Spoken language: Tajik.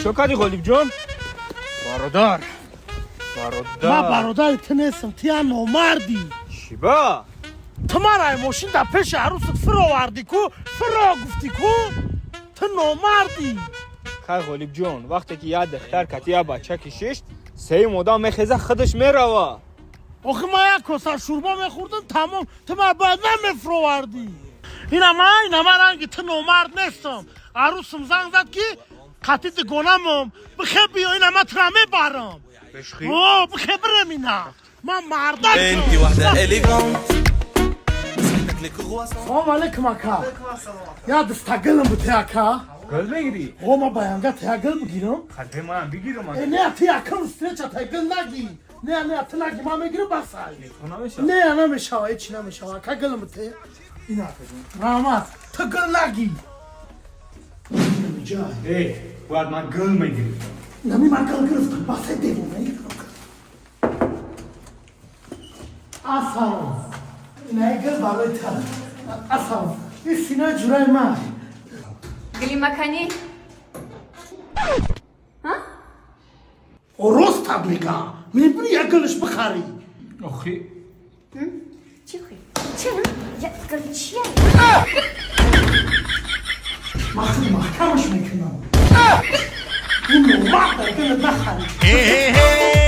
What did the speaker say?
چو کردی غالب جان؟ برادر ما برادرت نیستم تیا نامردی چی با؟ تو مرا ماشین در پیش عروست فراوردی کو فرا گفتی کو تو نامردی خیر غالب جان وقتی که یه دختر کتی یه بچه کشیشت سه مدام میخیزه خودش میروه آخه ما یک کاسه شوربا میخوردم تمام تو مرا باید نمیفراوردی اینا من رنگی تو نامرد نیستم عروسم زنگ زد که قطعی دگونم بخیر بیا اینا من ترمه برم بشخی؟ بخیر برم اینا من مردم انتي واحدة اليجانت سلام علیکم اکا یا دستگلم بود اکا گل میگیری؟ ما باید تگل بگیرم خطه من بگیرم نه تی اکا استرچ تگل نگی نه تو نگی ما میگیرم بسای نمیشه نه نمیشه هیچ نمیشه اکا گلم بود اینا رحمت تو گل نگی ای باید من گل میگیرم نمی من گل گرفتم بسای دیوونه ایگرم اصلا نه گل بالای تر اصلا این سینه جورای من Глимакани? راست میگم میبینی یک گلش بخری آخی Тихо. Тихо. Я горячая. محکمش میکنم این نومه در گل بخری